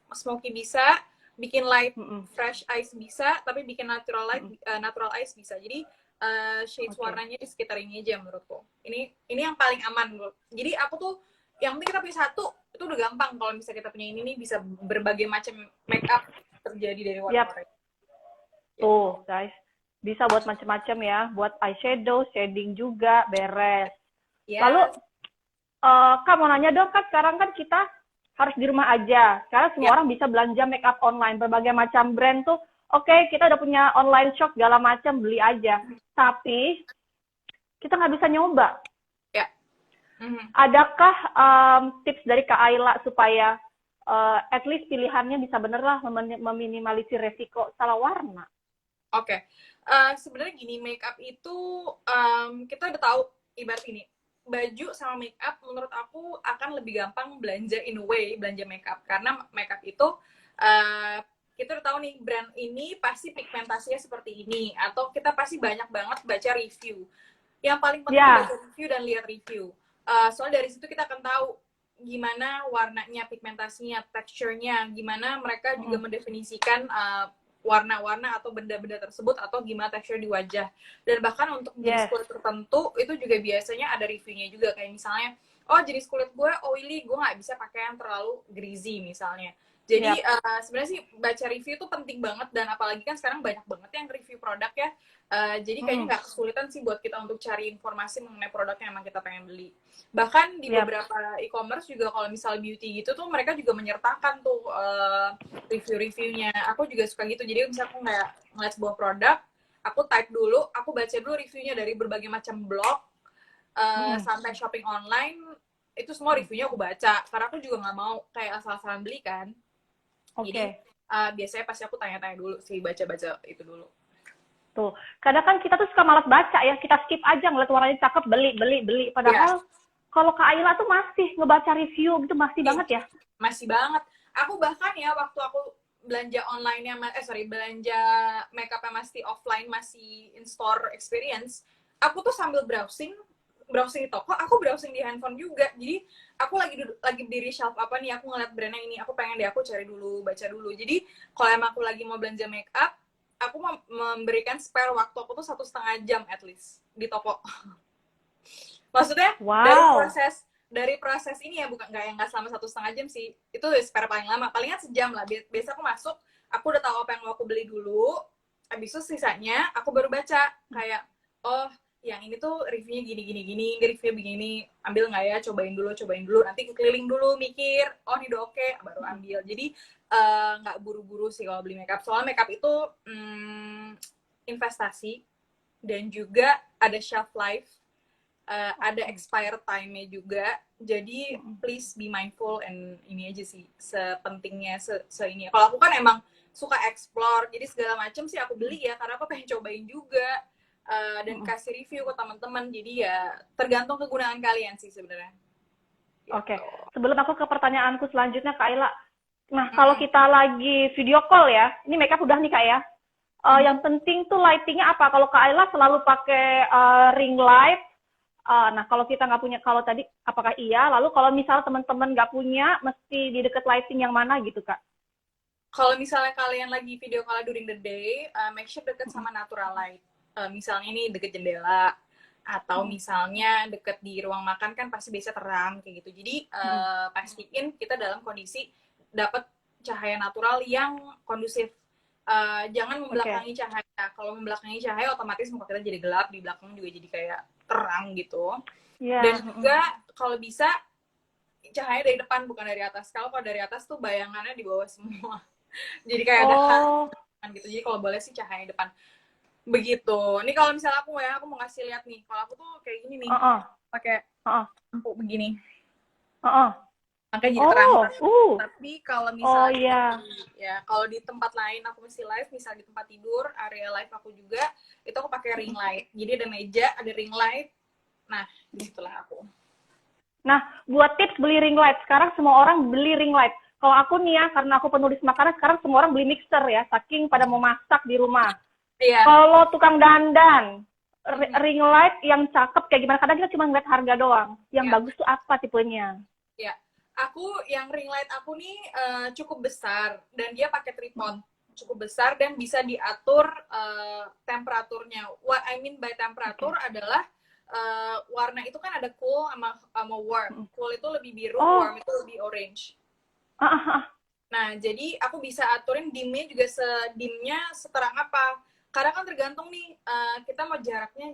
bisa, bikin light fresh eyes bisa, tapi bikin natural light natural eyes bisa. Jadi shades warnanya di sekitar ini aja menurutku. Ini yang paling aman menurut. Jadi aku tuh yang penting kita punya satu, itu udah gampang. Kalau misalnya kita punya ini nih, bisa berbagai macam makeup terjadi dari warna-warna. Tuh, guys. Bisa buat macam-macam ya, buat eyeshadow, shading juga, beres. Yeah. Lalu, Kak mau nanya dong, kan sekarang kan kita harus di rumah aja. Sekarang semua orang bisa belanja makeup online, berbagai macam brand tuh. Oke, kita udah punya online shop, segala macam, beli aja. Tapi, kita nggak bisa nyoba. Adakah tips dari Kak Ayla supaya at least pilihannya bisa bener lah meminimalisir resiko salah warna? Oke. Sebenarnya gini, makeup itu kita udah tahu ibarat ini. Baju sama makeup menurut aku akan lebih gampang belanja in a way, belanja makeup. Karena makeup itu kita udah tahu nih brand ini pasti pigmentasinya seperti ini, atau kita pasti banyak banget baca review. Yang paling penting baca review dan lihat review. Soalnya dari situ kita akan tahu gimana warnanya, pigmentasinya, teksturnya, gimana mereka juga mendefinisikan warna-warna atau benda-benda tersebut, atau gimana tekstur di wajah. Dan bahkan untuk jenis kulit tertentu itu juga biasanya ada reviewnya juga, kayak misalnya jenis kulit gue oily, gue nggak bisa pakai yang terlalu greasy misalnya. Jadi sebenarnya sih baca review itu penting banget, dan apalagi kan sekarang banyak banget yang review produk ya. Jadi kayaknya nggak kesulitan sih buat kita untuk cari informasi mengenai produk yang emang kita pengen beli. Bahkan di beberapa e-commerce juga kalau misal beauty gitu tuh mereka juga menyertakan tuh review-reviewnya. Aku juga suka gitu. Jadi misalnya aku ngeliat sebuah produk, aku type dulu, aku baca dulu reviewnya dari berbagai macam blog, sampai shopping online, itu semua reviewnya aku baca. Karena aku juga nggak mau kayak asal-asalan beli kan. Jadi biasanya pasti aku tanya-tanya dulu sih, baca-baca itu dulu. Tuh, kadang kan kita tuh suka malas baca ya, kita skip aja ngeliat warnanya cakep, beli. Padahal kalau Kak Ayla tuh masih ngebaca review gitu, masih banget ya? Masih banget. Aku bahkan ya waktu aku belanja online-nya, belanja makeup-nya masih offline, masih in-store experience, aku tuh sambil browsing di toko, aku browsing di handphone juga. Jadi aku lagi berdiri shelf apa nih, aku ngeliat brandnya ini, aku pengen deh, aku cari dulu, baca dulu. Jadi kalau emang aku lagi mau belanja makeup, aku memberikan spare waktu aku tuh 1,5 jam at least di toko. Maksudnya dari proses ini ya, bukan nggak selama 1,5 jam sih, itu spare paling lama, palingan sejam lah. Biasa aku masuk, aku udah tahu apa yang mau aku beli dulu, habis itu sisanya aku baru baca kayak yang ini tuh reviewnya gini, review begini, ambil nggak ya, cobain dulu, nanti keliling dulu mikir, ini udah oke, baru ambil. Jadi nggak buru-buru sih kalau beli makeup, soalnya makeup itu investasi, dan juga ada shelf life, ada expire time-nya juga. Jadi please be mindful, and ini aja sih sepentingnya ini. Kalau aku kan emang suka explore, jadi segala macam sih aku beli ya, karena aku pengen cobain juga. Dan kasih review ke teman-teman. Jadi ya tergantung kegunaan kalian sih sebenarnya. Oke. Sebelum aku ke pertanyaanku selanjutnya, Kak Ayla. Nah, kalau kita lagi video call ya, ini makeup udah nih Kak ya. Yang penting tuh lightingnya apa? Kalau Kak Ayla selalu pakai ring light. Nah, kalau kita nggak punya, kalau tadi apakah iya? Lalu kalau misalnya teman-teman nggak punya, mesti di dekat lighting yang mana gitu Kak? Kalau misalnya kalian lagi video call during the day, make sure deket sama natural light. Misalnya ini deket jendela, atau misalnya deket di ruang makan kan pasti biasa terang kayak gitu. Jadi pastiin kita dalam kondisi dapat cahaya natural yang kondusif. Jangan membelakangi cahaya. Kalau membelakangi cahaya otomatis muka kita jadi gelap, di belakang juga jadi kayak terang gitu. Dan juga kalau bisa cahaya dari depan bukan dari atas. Kalau dari atas tuh bayangannya di bawah semua. Jadi kayak ada Oh, gitu. Jadi kalau boleh sih cahaya depan. Begitu. Ini kalau misalnya aku mau ngasih lihat nih. Kalau aku tuh kayak gini nih, uh-uh, pakai uh-uh, lampu begini. uh-uh. Makanya jadi terang. Oh, Tapi kalau oh misalnya iya. kalau di tempat lain aku mesti live, misal di tempat tidur, area live aku juga, itu aku pakai ring light. Jadi ada meja, ada ring light. Nah, disitulah aku. Nah, buat tips beli ring light. Sekarang semua orang beli ring light. Kalau aku nih ya, karena aku penulis makanan, sekarang semua orang beli mixer ya, saking pada mau masak di rumah. Iya. Kalau tukang dandan, ring light yang cakep kayak gimana? Kadang kita cuma ngeliat harga doang. Yang Iya. bagus tuh apa tipenya? Ya, aku yang ring light aku nih cukup besar dan dia pakai tripod cukup besar dan bisa diatur temperaturnya. What I mean by temperatur adalah warna itu kan ada cool sama warm. Cool itu lebih biru, warm itu lebih orange. Nah, jadi aku bisa aturin dimnya juga sedimnya seterang apa. Karena kan tergantung nih kita mau jaraknya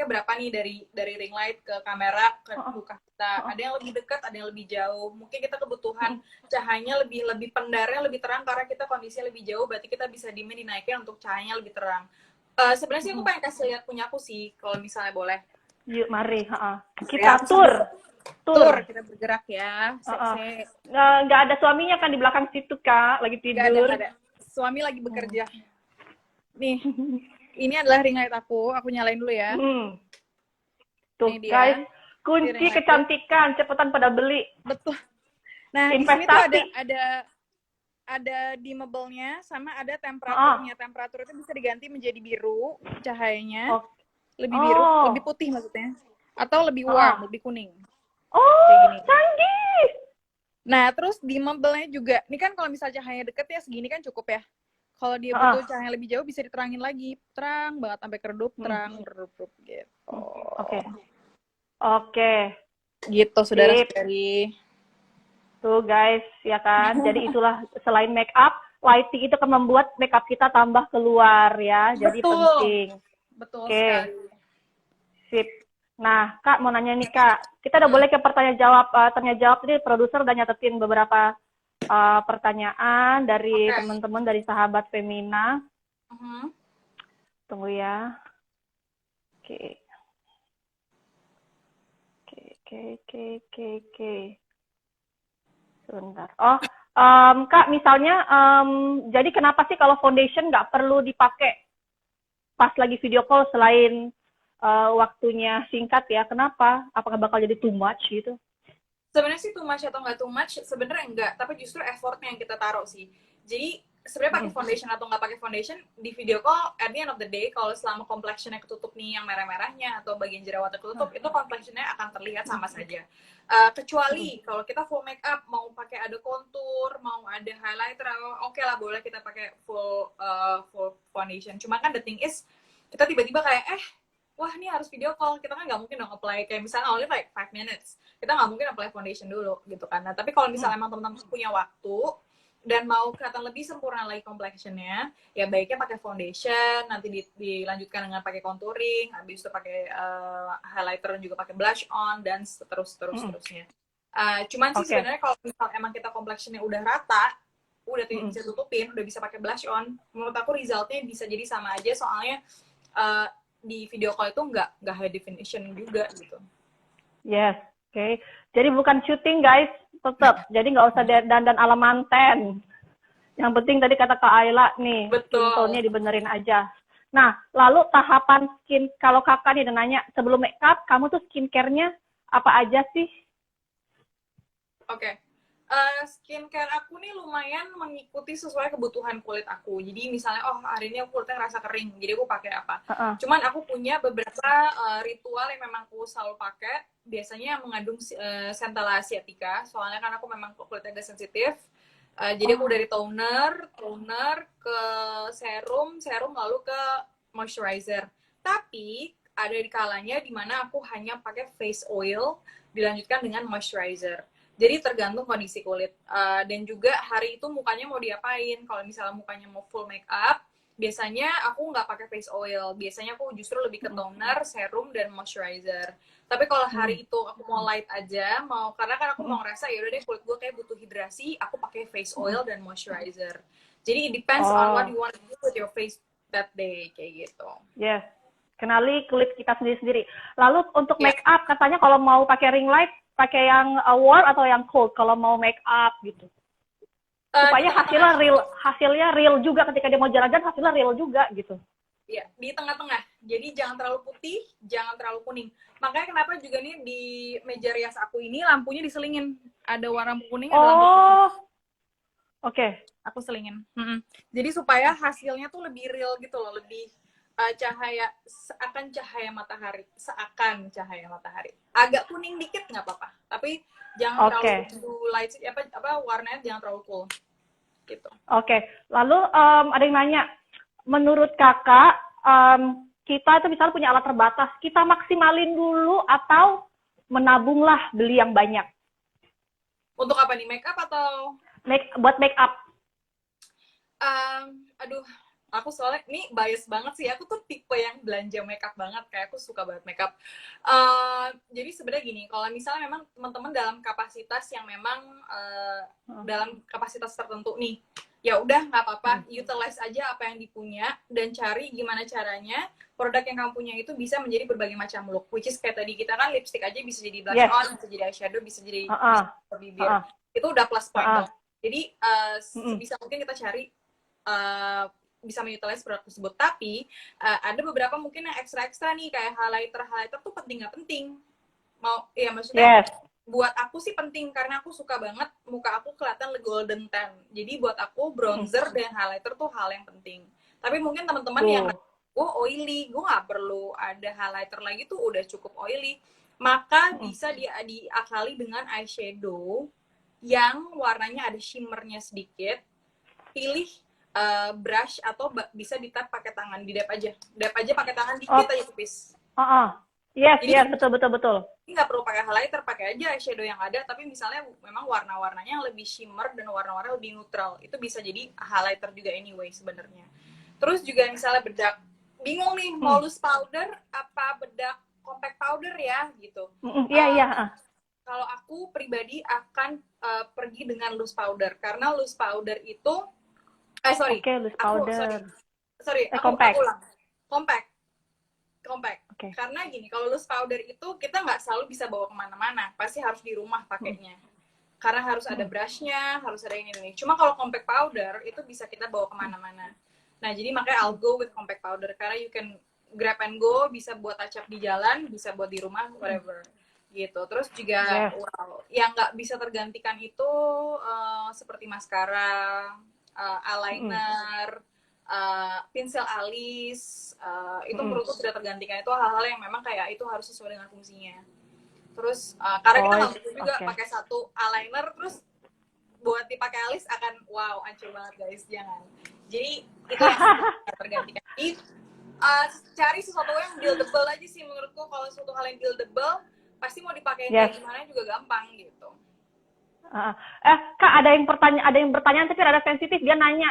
berapa nih dari ring light ke kamera ke muka kita. Ada yang lebih dekat, ada yang lebih jauh. Mungkin kita kebutuhan cahayanya lebih pendarnya lebih terang karena kita kondisinya lebih jauh, berarti kita bisa dimnya dinaikin untuk cahayanya lebih terang. Sebenarnya sih aku pengen kasih lihat punya aku sih kalau misalnya boleh. Yuk, mari. Kita tur. Kita bergerak ya. Nggak ada suaminya kan di belakang situ, Kak, lagi tidur. Nggak ada. Suami lagi bekerja. Nih, ini adalah ring light aku nyalain dulu ya. Tuh, guys, kunci kecantikan, cepetan pada beli. Betul. Nah, di sini tuh ada dimmable-nya sama ada temperaturnya. Temperatur itu bisa diganti menjadi biru cahayanya. Lebih biru, lebih putih maksudnya. Atau lebih warm, lebih kuning. Canggih! Nah, terus dimmable-nya juga. Ini kan kalau misalnya cahayanya deket ya, segini kan cukup ya. Kalau dia butuh cahaya lebih jauh bisa diterangin lagi. Terang banget sampai keredup, terang, redup gitu. Oke. Gitu, saudara-saudari. Tuh guys, ya kan. Jadi itulah selain make up, lighting itu akan membuat make up kita tambah keluar ya. Jadi penting. Betul sekali. Sip. Nah, Kak mau nanya nih Kak. Kita udah boleh ke tanya jawab. Tadi produser udah nyatetin beberapa pertanyaan dari teman-teman dari sahabat Femina. Tunggu ya. Oke. Sebentar. Kak, misalnya, jadi kenapa sih kalau foundation nggak perlu dipakai pas lagi video call selain waktunya singkat ya? Kenapa? Apakah bakal jadi too much gitu? Sebenarnya sih too much atau nggak too much, sebenarnya enggak. Tapi justru effortnya yang kita taruh sih. Jadi sebenarnya pakai foundation atau nggak pakai foundation di video call, at the end of the day, kalau selama complexionnya ketutup nih yang merah-merahnya atau bagian jerawatnya ketutup, itu complexionnya akan terlihat sama saja. Kecuali kalau kita full make up, mau pakai ada kontur, mau ada highlighter, oke lah boleh kita pakai full foundation. Cuma kan the thing is, kita tiba-tiba kayak wah ini harus video call, kita kan nggak mungkin dong apply kayak misalnya only like 5 minutes, kita nggak mungkin apply foundation dulu gitu kan. Nah tapi kalau misalnya emang teman-teman punya waktu dan mau kelihatan lebih sempurna lagi complexionnya, ya baiknya pakai foundation, nanti dilanjutkan dengan pakai contouring, habis itu pakai highlighter dan juga pakai blush on dan terusnya. Cuman sih sebenarnya kalau misalnya emang kita complexionnya udah rata, udah bisa tutupin, udah bisa pakai blush on, menurut aku resultnya bisa jadi sama aja, soalnya di video call itu nggak high definition juga gitu. Yes, oke. Jadi bukan syuting guys, tetap. Jadi nggak usah dandan ala manten. Yang penting tadi kata Kak Ayla nih, tone-nya dibenerin aja. Nah, lalu tahapan kalau kakak nih nanya, sebelum make up, kamu tuh skincare-nya apa aja sih? Oke. Skincare aku nih lumayan mengikuti sesuai kebutuhan kulit aku. Jadi misalnya, hari ini aku kulitnya ngerasa kering, jadi aku pakai apa. Cuman aku punya beberapa ritual yang memang aku selalu pakai. Biasanya yang mengandung centella asiatica, soalnya kan aku memang kulitnya agak sensitif. Jadi aku dari toner ke serum lalu ke moisturizer. Tapi ada di kalanya dimana aku hanya pakai face oil dilanjutkan dengan moisturizer. Jadi tergantung kondisi kulit dan juga hari itu mukanya mau diapain. Kalau misalnya mukanya mau full make up, biasanya aku nggak pakai face oil. Biasanya aku justru lebih ke toner, serum, dan moisturizer. Tapi kalau hari itu aku mau light aja, karena kan aku mau ngerasa ya udah deh kulit gue kayak butuh hidrasi, aku pakai face oil dan moisturizer. Jadi it depends on what you want to do with your face that day, kayak gitu. Yes. Kenali kulit kita sendiri-sendiri. Lalu untuk make up, katanya kalau mau pakai ring light, pakai yang warm atau yang cold kalau mau make up gitu. Supaya hasilnya real juga ketika dia mau jalan-jalan, hasilnya real juga gitu. Iya, di tengah-tengah. Jadi jangan terlalu putih, jangan terlalu kuning. Makanya kenapa juga nih di meja rias aku ini lampunya diselingin. Ada warna kuning, ada lampu putih. Oke. Aku selingin. Jadi supaya hasilnya tuh lebih real gitu loh, lebih seakan cahaya matahari. Agak kuning dikit nggak apa-apa, tapi jangan terlalu light, warnanya jangan terlalu cool gitu. Oke. Lalu ada yang nanya, menurut kakak kita itu misalnya punya alat terbatas, kita maksimalin dulu atau menabunglah beli yang banyak? Untuk apa nih, make up atau buat make up? Aduh, aku soalnya ini bias banget sih. Aku tuh tipe yang belanja makeup banget, kayak aku suka banget makeup. Jadi sebenarnya gini, kalau misalnya memang teman-teman dalam kapasitas yang memang dalam kapasitas tertentu nih, ya udah nggak apa-apa, utilize aja apa yang dipunya dan cari gimana caranya produk yang kamu punya itu bisa menjadi berbagai macam look. Which is kayak tadi kita kan lipstick aja bisa jadi blush on, bisa jadi eyeshadow, bisa jadi bibir. Itu udah plus point banget. Jadi sebisa mungkin kita cari bisa mengutilize produk tersebut. Tapi ada beberapa mungkin yang ekstra nih, kayak highlighter tuh penting nggak penting. Maksudnya buat aku sih penting karena aku suka banget muka aku kelihatan golden tan. Jadi buat aku bronzer dan highlighter tuh hal yang penting. Tapi mungkin teman-teman yang oily, gue nggak perlu ada highlighter lagi, tuh udah cukup oily. Maka bisa diakali dengan eyeshadow yang warnanya ada shimmernya sedikit. Pilih brush atau bisa di-tap pakai tangan, di-dab aja pakai tangan dikit aja tipis. Yes, betul. Nggak perlu pakai highlighter, pakai aja eyeshadow yang ada. Tapi misalnya memang warna-warnanya yang lebih shimmer dan warna-warna lebih neutral, itu bisa jadi highlighter juga anyway sebenarnya. Terus juga misalnya bedak, bingung nih mau loose powder apa bedak compact powder ya gitu. Kalau aku pribadi akan pergi dengan loose powder, karena loose powder itu compact. Karena gini, kalau loose powder itu kita nggak selalu bisa bawa kemana-mana, pasti harus di rumah pakainya. Karena harus ada brushnya, harus ada ini. Cuma kalau compact powder itu bisa kita bawa kemana-mana. Nah, jadi makanya I'll go with compact powder, karena you can grab and go, bisa buat touch up di jalan, bisa buat di rumah, whatever. Gitu. Terus juga yang nggak bisa tergantikan itu seperti maskara, eyeliner, pinsel alis, itu menurutku sudah tergantikan. Itu hal-hal yang memang kayak itu harus sesuai dengan fungsinya. Terus karena kita nggak butuh juga pakai satu eyeliner terus buat dipakai alis akan hancur banget guys, jangan. Jadi itu yang sudah tergantikan. Jadi cari sesuatu yang buildable aja sih menurutku. Kalau sesuatu hal yang buildable pasti mau dipakai kayak gimana juga gampang gitu. Kak, ada yang bertanya tapi ada sensitif, dia nanya,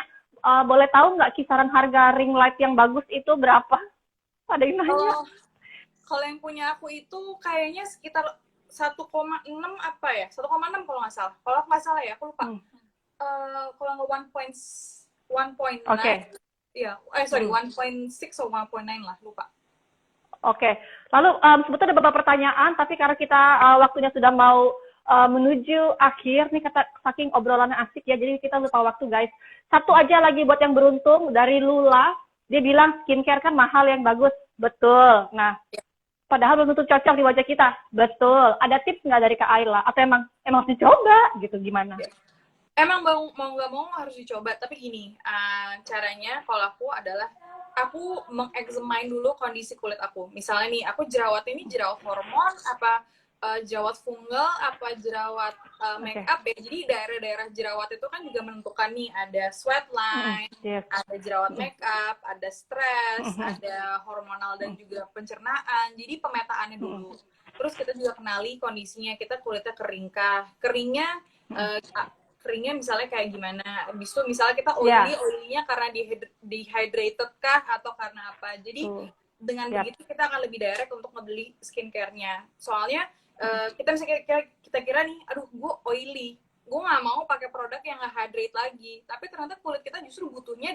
boleh tahu nggak kisaran harga ring light yang bagus itu berapa? Ada yang nanya. Kalau yang punya aku itu kayaknya sekitar 1,6 apa ya? 1,6 kalau nggak salah. Kalau nggak salah ya, aku lupa. Kalau nggak 1.9. Iya, 1.6 atau 1.9 lah, lupa. Oke. Lalu sebetulnya ada beberapa pertanyaan, tapi karena kita waktunya sudah mau menuju akhir nih, saking obrolannya asik ya, jadi kita lupa waktu guys. Satu aja lagi buat yang beruntung dari Lula, dia bilang skincare kan mahal yang bagus, betul. Nah, padahal belum tentu cocok di wajah kita, betul. Ada tips nggak dari Kak Ayla? Atau emang harus dicoba gitu, gimana? Emang mau nggak mau harus dicoba, tapi gini, caranya kalau aku adalah aku mengexamine dulu kondisi kulit aku. Misalnya nih, aku jerawat ini jerawat hormon apa jerawat fungal apa jerawat make up ya. Jadi daerah-daerah jerawat itu kan juga menentukan nih, ada sweat line, ada jerawat make up, ada stres, ada hormonal dan juga pencernaan. Jadi pemetaannya dulu. Terus kita juga kenali kondisinya, kita kulitnya keringkah. keringnya misalnya kayak gimana. Habis itu misalnya kita Ya. oily-nya karena dehydrated kah atau karena apa. Jadi dengan Yap. begitu kita akan lebih direct untuk ngebeli skincare-nya. Soalnya kita bisa kita kira nih, aduh gue oily, gue nggak mau pakai produk yang nggak hydrate lagi. Tapi ternyata kulit kita justru butuhnya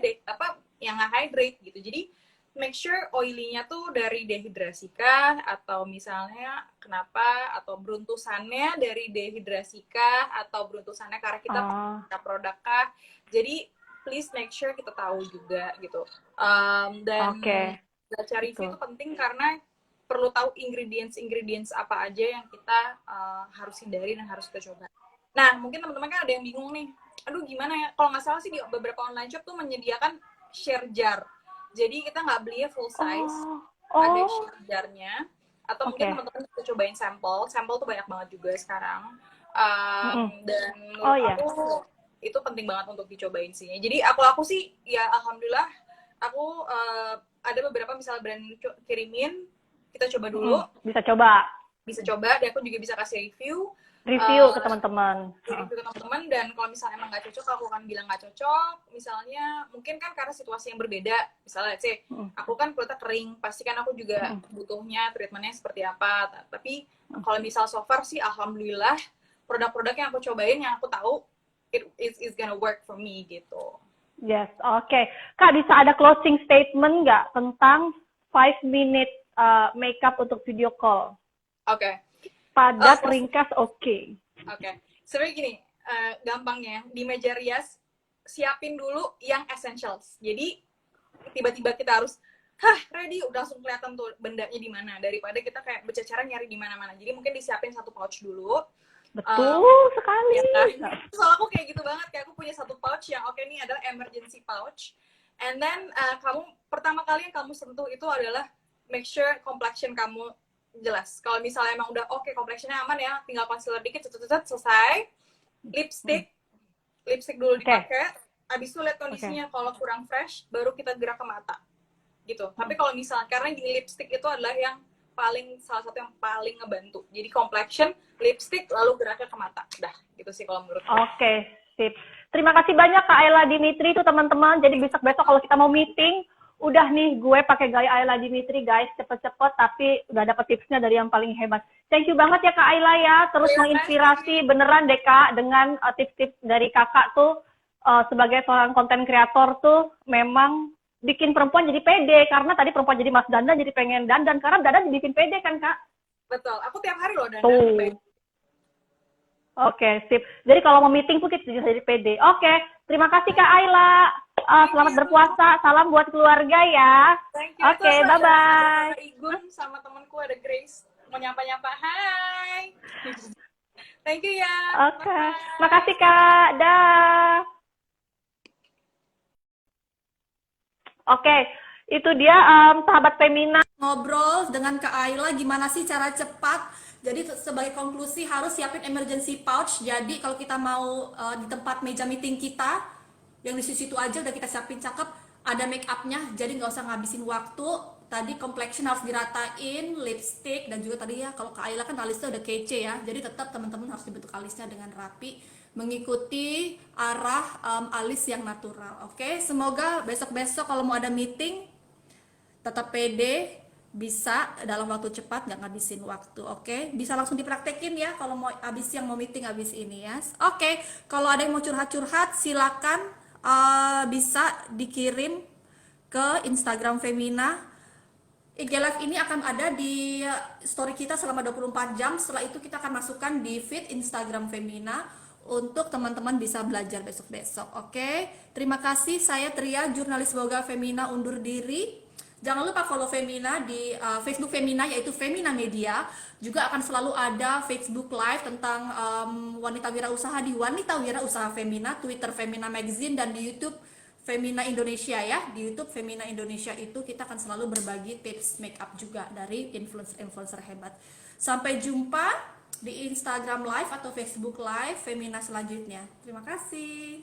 yang nggak hydrate gitu. Jadi make sure oily-nya tuh dari dehidrasi kah, atau misalnya kenapa, atau beruntusannya dari dehidrasi kah, atau beruntusannya karena kita pakai produk kah. Jadi please make sure kita tahu juga gitu. Dan baca review itu penting karena perlu tahu ingredients apa aja yang kita harus hindari dan harus kita coba. Nah, mungkin teman-teman kan ada yang bingung nih, aduh gimana ya, kalau nggak salah sih di beberapa online shop tuh menyediakan share jar. Jadi kita nggak belinya full size, ada share jarnya, atau mungkin teman-teman bisa cobain sampel tuh banyak banget juga sekarang. Dan menurut aku itu penting banget untuk dicobain sih. Jadi aku sih ya alhamdulillah aku ada beberapa misalnya brand kirimin, kita coba dulu. Bisa coba, dan aku juga bisa kasih review ke teman-teman. Dan kalau misalnya emang nggak cocok, aku akan bilang nggak cocok. Misalnya mungkin kan karena situasi yang berbeda, misalnya aku kan kulitnya kering, pasti kan aku juga butuhnya treatmentnya seperti apa. Tapi kalau misal so far sih alhamdulillah produk-produk yang aku cobain, yang aku tahu it's gonna work for me gitu. Yes, oke. Kak, bisa ada closing statement nggak tentang 5 minute makeup untuk video call? Oke. Padat, ringkas, oke. Sebenarnya gini, gampangnya di meja rias siapin dulu yang essentials. Jadi tiba-tiba kita harus ready, udah langsung kelihatan tuh bendanya di mana, daripada kita kayak berceceran nyari di mana-mana. Jadi mungkin disiapin satu pouch dulu. Betul sekali. Ya kan? Soalnya aku kayak gitu banget, kayak aku punya satu pouch yang ini adalah emergency pouch. And then kamu pertama kali yang kamu sentuh itu adalah make sure complexion kamu jelas. Kalau misalnya emang udah complexionnya aman ya, tinggal concealer dikit, selesai. Lipstick dulu dipakai. Abis itu lihat kondisinya, kalau kurang fresh, baru kita gerak ke mata. Gitu. Tapi kalau misalnya, karena gini, lipstick itu adalah yang salah satu yang paling ngebantu. Jadi complexion, lipstick, lalu geraknya ke mata. Udah, gitu sih kalau menurut aku. Oke, sip. Terima kasih banyak Kak Ayla Dimitri tuh teman-teman. Jadi besok-besok kalau kita mau meeting, udah nih gue pakai gaya Ayla Dimitri guys, cepet-cepet tapi udah dapet tipsnya dari yang paling hebat. Thank you banget ya Kak Ayla ya, terus menginspirasi beneran deh Kak dengan tips-tips dari kakak tuh sebagai seorang konten kreator tuh memang bikin perempuan jadi pede, karena tadi perempuan jadi mas dandan jadi pengen dandan, karena dandan dibikin pede kan Kak? Betul, aku tiap hari loh dandan. Oke, sip. Jadi kalau mau meeting tuh kita jadi pede. Oke, terima kasih Kak Ayla. Selamat berpuasa. Salam buat keluarga ya. Oke, bye-bye. Igun sama temanku ada Grace. Mau nyapa-nyapa. Hai. Thank you ya. Oke. Makasih Kak. Dah. Oke, itu dia sahabat Femina. Ngobrol dengan Kak Ayla gimana sih cara cepat. Jadi sebagai konklusi harus siapin emergency pouch. Jadi kalau kita mau di tempat meja meeting kita, yang di situ aja udah kita siapin cakep, ada make upnya, jadi nggak usah ngabisin waktu. Tadi complexion harus diratain, lipstick, dan juga tadi ya kalau Kak Ayla kan alisnya udah kece ya, jadi tetap teman-teman harus dibentuk alisnya dengan rapi, mengikuti arah alis yang natural. Oke, semoga besok-besok kalau mau ada meeting tetap pede, bisa dalam waktu cepat, nggak ngabisin waktu. Oke, bisa langsung dipraktekin ya kalau mau yang mau meeting abis ini ya. Oke, kalau ada yang mau curhat-curhat silakan bisa dikirim ke Instagram Femina. IG Live ini akan ada di story kita selama 24 jam. Setelah itu kita akan masukkan di feed Instagram Femina untuk teman-teman bisa belajar besok-besok. Oke, terima kasih. Saya Tria, jurnalis Boga Femina, undur diri. Jangan lupa follow Femina di Facebook Femina, yaitu Femina Media. Juga akan selalu ada Facebook Live tentang wanita wirausaha di Wanita Wirausaha Femina, Twitter Femina Magazine, dan di YouTube Femina Indonesia ya. Di YouTube Femina Indonesia itu kita akan selalu berbagi tips makeup juga dari influencer-influencer hebat. Sampai jumpa di Instagram Live atau Facebook Live Femina selanjutnya. Terima kasih.